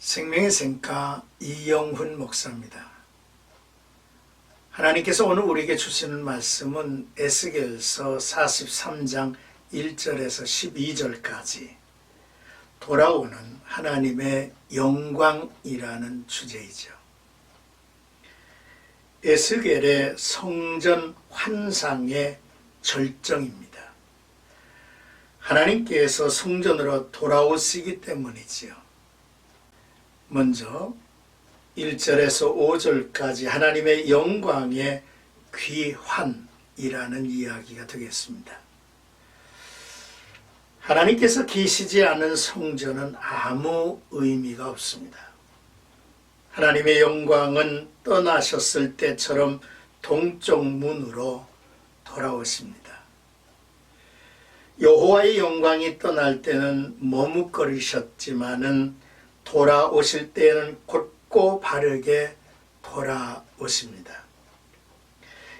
생명의 샘가 이영훈 목사입니다. 하나님께서 오늘 우리에게 주시는 말씀은 에스겔서 43장 1절에서 12절까지 돌아오는 하나님의 영광이라는 주제이죠. 에스겔의 성전 환상의 절정입니다. 하나님께서 성전으로 돌아오시기 때문이지요. 먼저 1절에서 5절까지 하나님의 영광의 귀환이라는 이야기가 되겠습니다. 하나님께서 계시지 않은 성전은 아무 의미가 없습니다. 하나님의 영광은 떠나셨을 때처럼 동쪽 문으로 돌아오십니다. 여호와의 영광이 떠날 때는 머뭇거리셨지만은 돌아오실 때에는 곧고 바르게 돌아오십니다.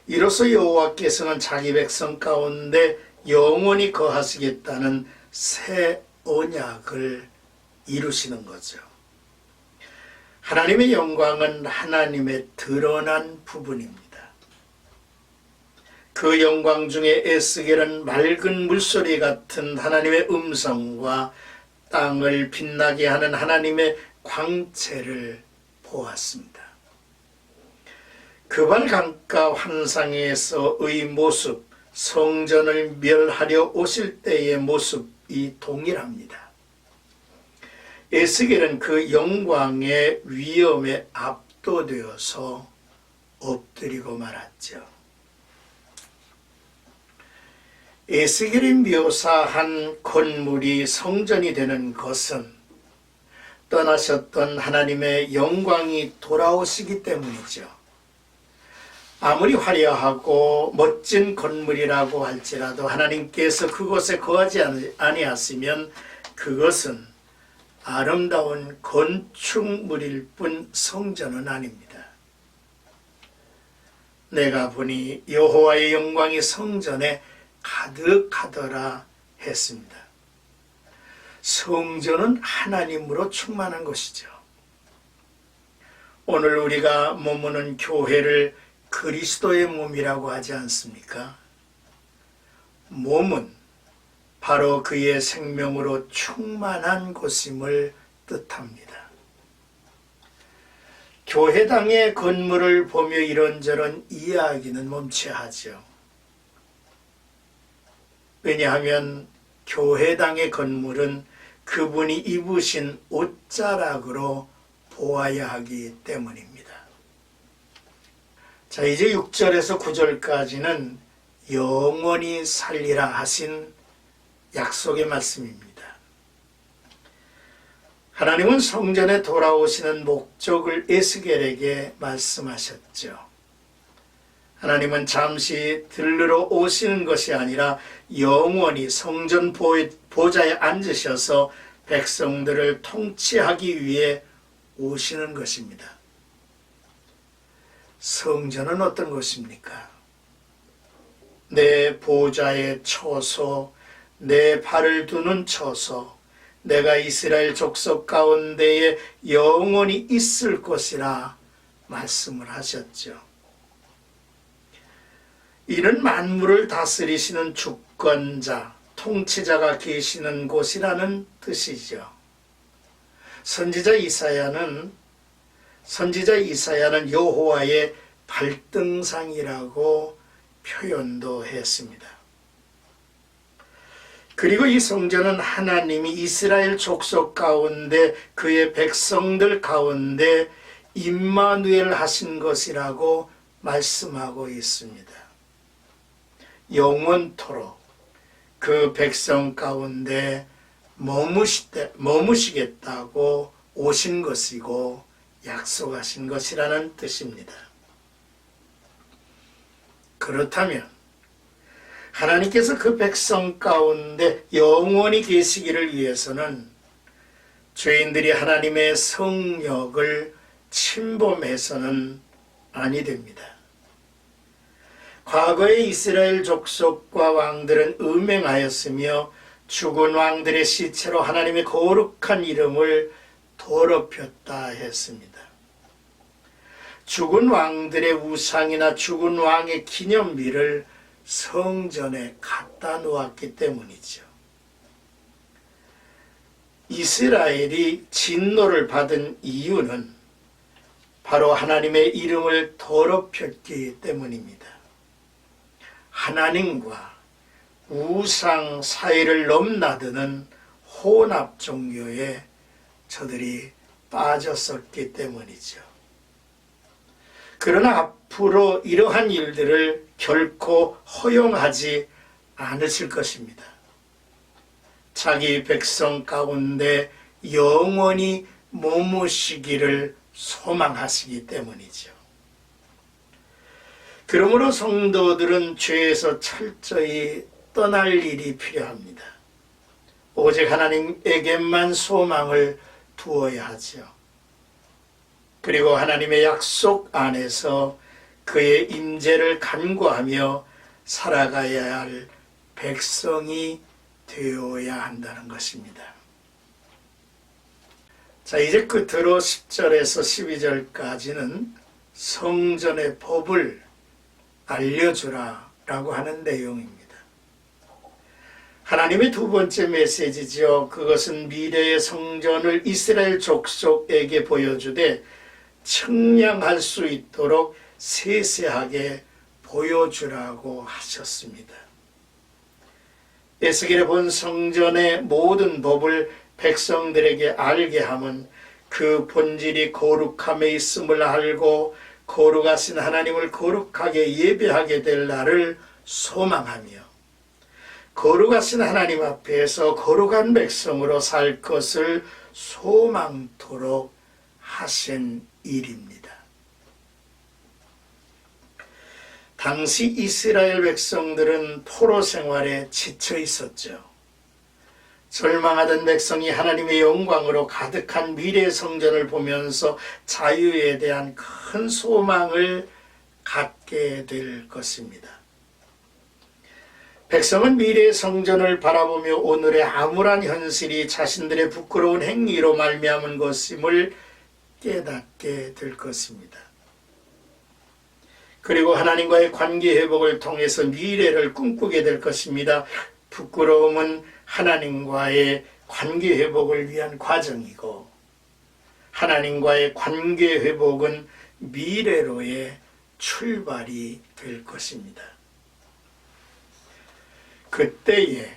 이로써 여호와께서는 자기 백성 가운데 영원히 거하시겠다는 새 언약을 이루시는 거죠. 하나님의 영광은 하나님의 드러난 부분입니다. 그 영광 중에 에스겔은 맑은 물소리 같은 하나님의 음성과 땅을 빛나게 하는 하나님의 광채를 보았습니다. 그발 강가 환상에서의 모습, 성전을 멸하려 오실 때의 모습이 동일합니다. 에스겔은 그 영광의 위엄에 압도되어서 엎드리고 말았죠. 에스겔이 묘사한 건물이 성전이 되는 것은 떠나셨던 하나님의 영광이 돌아오시기 때문이죠. 아무리 화려하고 멋진 건물이라고 할지라도 하나님께서 그곳에 거하지 아니하시면 그것은 아름다운 건축물일 뿐 성전은 아닙니다. 내가 보니 여호와의 영광이 성전에 가득하더라 했습니다. 성전은 하나님으로 충만한 것이죠. 오늘 우리가 머무는 교회를 그리스도의 몸이라고 하지 않습니까? 몸은 바로 그의 생명으로 충만한 곳임을 뜻합니다. 교회당의 건물을 보며 이런저런 이야기는 멈춰야 하죠. 왜냐하면 교회당의 건물은 그분이 입으신 옷자락으로 보아야 하기 때문입니다. 자, 이제 6절에서 9절까지는 영원히 살리라 하신 약속의 말씀입니다. 하나님은 성전에 돌아오시는 목적을 에스겔에게 말씀하셨죠. 하나님은 잠시 들르러 오시는 것이 아니라 영원히 성전 보좌에 앉으셔서 백성들을 통치하기 위해 오시는 것입니다. 성전은 어떤 것입니까? 내 보좌의 처소, 내 발을 두는 처소, 내가 이스라엘 족속 가운데에 영원히 있을 것이라 말씀을 하셨죠. 이는 만물을 다스리시는 주권자, 통치자가 계시는 곳이라는 뜻이죠. 선지자 이사야는 여호와의 발등상이라고 표현도 했습니다. 그리고 이 성전은 하나님이 이스라엘 족속 가운데 그의 백성들 가운데 임마누엘 하신 것이라고 말씀하고 있습니다. 영원토록 그 백성 가운데 머무시겠다고 오신 것이고 약속하신 것이라는 뜻입니다. 그렇다면 하나님께서 그 백성 가운데 영원히 계시기를 위해서는 죄인들이 하나님의 성역을 침범해서는 아니 됩니다. 과거의 이스라엘 족속과 왕들은 음행하였으며 죽은 왕들의 시체로 하나님의 거룩한 이름을 더럽혔다 했습니다. 죽은 왕들의 우상이나 죽은 왕의 기념비를 성전에 갖다 놓았기 때문이죠. 이스라엘이 진노를 받은 이유는 바로 하나님의 이름을 더럽혔기 때문입니다. 하나님과 우상 사이를 넘나드는 혼합 종교에 저들이 빠졌었기 때문이죠. 그러나 앞으로 이러한 일들을 결코 허용하지 않으실 것입니다. 자기 백성 가운데 영원히 머무시기를 소망하시기 때문이죠. 그러므로 성도들은 죄에서 철저히 떠날 일이 필요합니다. 오직 하나님에게만 소망을 두어야 하죠. 그리고 하나님의 약속 안에서 그의 임재를 간구하며 살아가야 할 백성이 되어야 한다는 것입니다. 자, 이제 끝으로 10절에서 12절까지는 성전의 법을 알려주라 라고 하는 내용입니다. 하나님의 두 번째 메시지죠. 그것은 미래의 성전을 이스라엘 족속에게 보여주되 측량할 수 있도록 세세하게 보여주라고 하셨습니다. 에스겔에 본 성전의 모든 법을 백성들에게 알게 함은 그 본질이 거룩함에 있음을 알고 거룩하신 하나님을 거룩하게 예배하게 될 날을 소망하며 거룩하신 하나님 앞에서 거룩한 백성으로 살 것을 소망토록 하신 일입니다. 당시 이스라엘 백성들은 포로 생활에 지쳐 있었죠. 절망하던 백성이 하나님의 영광으로 가득한 미래의 성전을 보면서 자유에 대한 큰 소망을 갖게 될 것입니다. 백성은 미래의 성전을 바라보며 오늘의 암울한 현실이 자신들의 부끄러운 행위로 말미암은 것임을 깨닫게 될 것입니다. 그리고 하나님과의 관계 회복을 통해서 미래를 꿈꾸게 될 것입니다. 부끄러움은 하나님과의 관계 회복을 위한 과정이고 하나님과의 관계 회복은 미래로의 출발이 될 것입니다. 그때에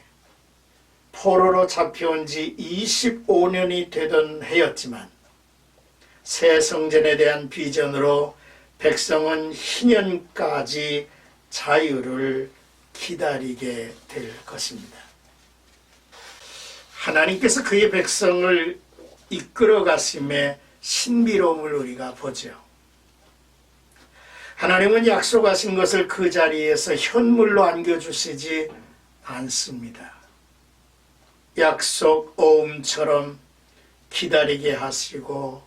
포로로 잡혀온 지 25년이 되던 해였지만 새 성전에 대한 비전으로 백성은 희년까지 자유를 기다리게 될 것입니다. 하나님께서 그의 백성을 이끌어 가심의 신비로움을 우리가 보죠. 하나님은 약속하신 것을 그 자리에서 현물로 안겨주시지 않습니다. 약속 오음처럼 기다리게 하시고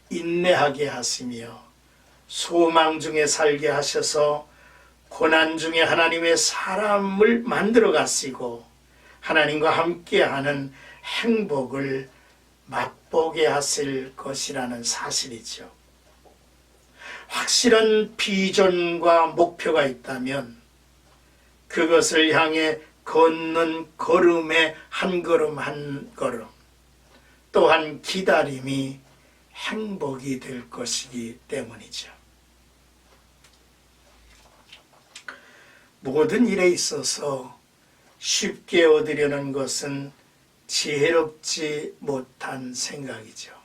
인내하게 하시며 소망 중에 살게 하셔서 고난 중에 하나님의 사람을 만들어 가시고 하나님과 함께하는 행복을 맛보게 하실 것이라는 사실이죠. 확실한 비전과 목표가 있다면 그것을 향해 걷는 걸음의 한 걸음 한 걸음 또한 기다림이 행복이 될 것이기 때문이죠. 모든 일에 있어서 쉽게 얻으려는 것은 지혜롭지 못한 생각이죠.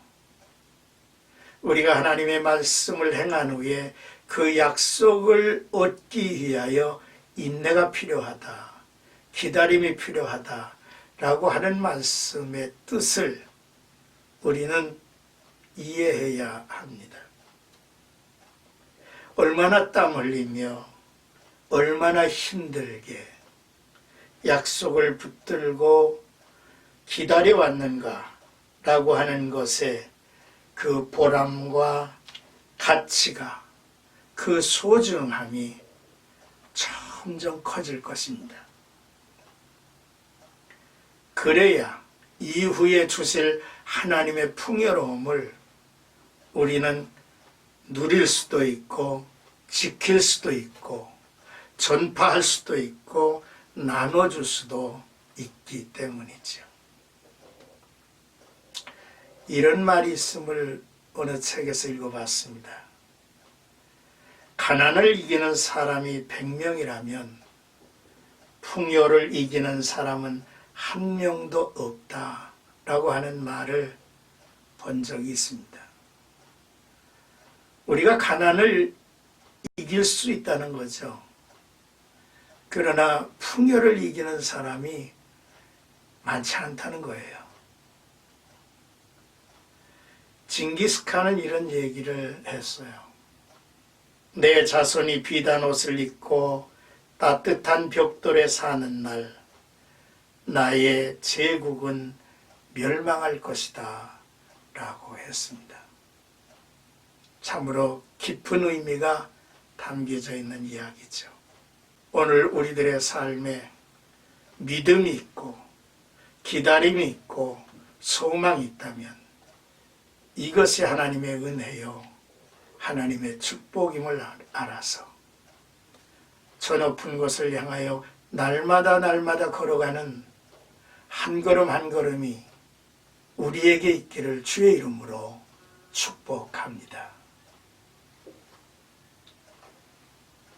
우리가 하나님의 말씀을 행한 후에 그 약속을 얻기 위하여 인내가 필요하다, 기다림이 필요하다라고 하는 말씀의 뜻을 우리는 이해해야 합니다. 얼마나 땀 흘리며 얼마나 힘들게 약속을 붙들고 기다려왔는가 라고 하는 것에 그 보람과 가치가 그 소중함이 점점 커질 것입니다. 그래야 이후에 주실 하나님의 풍요로움을 우리는 누릴 수도 있고 지킬 수도 있고 전파할 수도 있고 나눠줄 수도 있기 때문이죠. 이런 말이 있음을 어느 책에서 읽어봤습니다. 가난을 이기는 사람이 100명이라면 풍요를 이기는 사람은 한 명도 없다라고 하는 말을 본 적이 있습니다. 우리가 가난을 이길 수 있다는 거죠. 그러나 풍요를 이기는 사람이 많지 않다는 거예요. 징기스칸은 이런 얘기를 했어요. 내 자손이 비단 옷을 입고 따뜻한 벽돌에 사는 날 나의 제국은 멸망할 것이다 라고 했습니다. 참으로 깊은 의미가 담겨져 있는 이야기죠. 오늘 우리들의 삶에 믿음이 있고 기다림이 있고 소망이 있다면 이것이 하나님의 은혜요 하나님의 축복임을 알아서 저 높은 곳을 향하여 날마다 걸어가는 한 걸음 한 걸음이 우리에게 있기를 주의 이름으로 축복합니다.